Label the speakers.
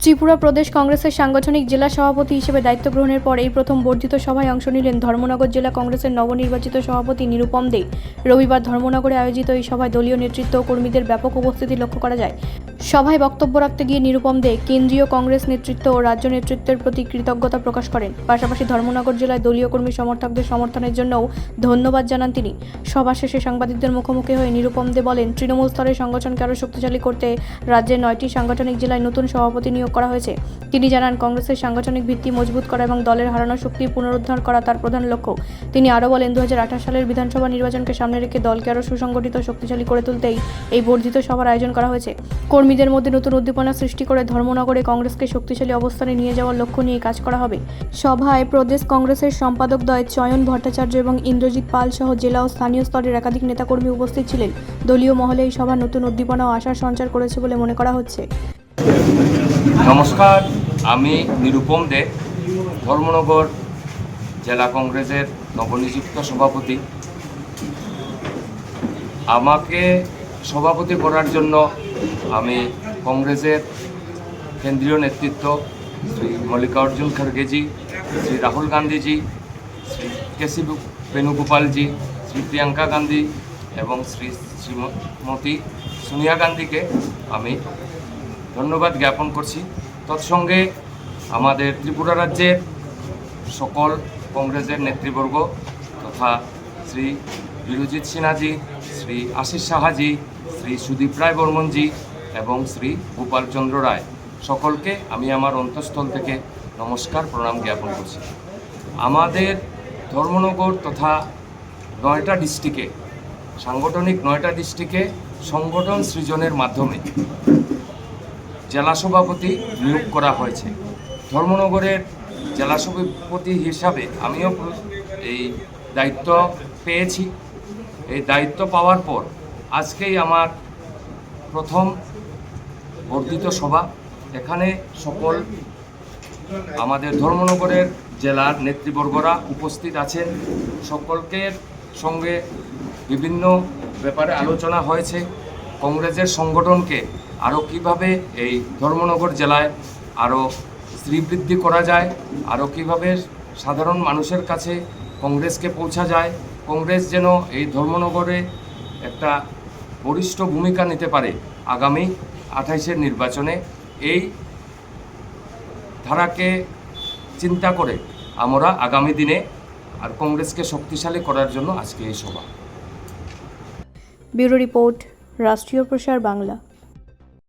Speaker 1: ত্রিপুরা প্রদেশ কংগ্রেসের সাংগঠনিক জেলা সভাপতি হিসেবে দায়িত্ব গ্রহণের পর এই প্রথম বর্ধিত সভায় অংশ নিলেন ধর্মনগর জেলা কংগ্রেসের নবনির্বাচিত সভাপতি নিরুপম দে। রবিবার ধর্মনগরে আয়োজিত এই সভায় দলীয় নেতৃত্ব ও কর্মীদের ব্যাপক উপস্থিতি লক্ষ্য করা যায়। সভায় বক্তব্য রাখতে গিয়ে নিরুপম দে কেন্দ্রীয় কংগ্রেস নেতৃত্ব ও রাজ্য নেতৃত্বের প্রতি কৃতজ্ঞতা প্রকাশ করেন। পাশাপাশি ধর্মনগর জেলায় দলীয় কর্মী সমর্থকদের সমর্থনের জন্যও ধন্যবাদ জানান তিনি। সভা শেষে সাংবাদিকদের মুখোমুখি হয়ে নিরুপম দে বলেন, তৃণমূল স্তরে সংগঠনকে আরও শক্তিশালী করতে রাজ্যের 9টি সাংগঠনিক জেলায় নতুন সভাপতি নিয়োগ করা হয়েছে। তিনি জানান, কংগ্রেসের সাংগঠনিক ভিত্তি মজবুত করা এবং দলের হারানো শক্তি পুনরুদ্ধার করা তার প্রধান লক্ষ্য। তিনি আরও বলেন, 2028 সালের বিধানসভা নির্বাচনকে সামনে রেখে দলকে আরও সুসংগঠিত ও শক্তিশালী করে তুলতেই এই বর্ধিত সভার আয়োজন করা হয়েছে। কর্মীদের মধ্যে নতুন উদ্দীপনা সৃষ্টি করে ধর্মনগরে কংগ্রেসকে শক্তিশালী অবস্থানে নিয়ে যাওয়ার লক্ষ্য নিয়ে কাজ করা হবে। সভায় প্রদেশ কংগ্রেসের সম্পাদকদ্বয় চয়ন ভট্টাচার্য এবং ইন্দ্রজিৎ পাল সহ জেলা ও স্থানীয় স্তরের একাধিক নেতাকর্মী উপস্থিত ছিলেন। দলীয় মহলে এই সভা নতুন উদ্দীপনা ও আশার সঞ্চার করেছে বলে মনে করা হচ্ছে।
Speaker 2: নমস্কার, আমি নিরুপম দে, ধর্মনগর জেলা কংগ্রেসের নবনিযুক্ত সভাপতি। আমাকে সভাপতি করার জন্য আমি কংগ্রেসের কেন্দ্রীয় নেতৃত্ব শ্রী মল্লিকার্জুন খড়গেজি, শ্রী রাহুল গান্ধীজি, শ্রী কেসি বেণুগোপালজি, শ্রী প্রিয়াঙ্কা গান্ধী এবং শ্রীমতী সোনিয়া গান্ধীকে আমি ধন্যবাদ জ্ঞাপন করছি। তৎসঙ্গে আমাদের ত্রিপুরা রাজ্যের সকল কংগ্রেসের নেতৃবর্গ তথা শ্রী বিরজিৎ সিনহাজি, শ্রী আশিস সাহাজি, শ্রী সুদীপ রায় বর্মনজি এবং শ্রী গোপাল চন্দ্র রায়, সকলকে আমি আমার অন্তঃস্থল থেকে নমস্কার প্রণাম জ্ঞাপন করছি। আমাদের ধর্মনগর তথা 9টা ডিস্ট্রিক্টে সাংগঠনিক 9টা ডিস্ট্রিক্টে সংগঠন সৃজনের মাধ্যমে জেলা সভাপতি নিয়োগ করা হয়েছে। ধর্মনগরের জেলা সভাপতি হিসাবে আমিও এই দায়িত্ব পেয়েছি। এই দায়িত্ব পাওয়ার পর আজকেই আমার প্রথম বর্ধিত সভা। এখানে সকল আমাদের ধর্মনগরের জেলার নেতৃবর্গরা উপস্থিত আছেন। সকলকে সঙ্গে বিভিন্ন ব্যাপারে আলোচনা হয়েছে। কংগ্রেসের সংগঠনকে আরও কীভাবে এই ধর্মনগর জেলায় আরও শ্রীবৃদ্ধি করা যায়, আরও কীভাবে সাধারণ মানুষের কাছে কংগ্রেসকে পৌঁছা যায়, কংগ্রেস যেন এই ধর্মনগরে একটা বলিষ্ঠ ভূমিকা নিতে পারে আগামী 28-এর নির্বাচনে। এই ধারাকে চিন্তা করে আমরা আগামী দিনে আর কংগ্রেসকে শক্তিশালী করার জন্য আজকে এই সভা।
Speaker 1: ব্যুরো রিপোর্ট, রাষ্ট্রীয় প্রসার বাংলা।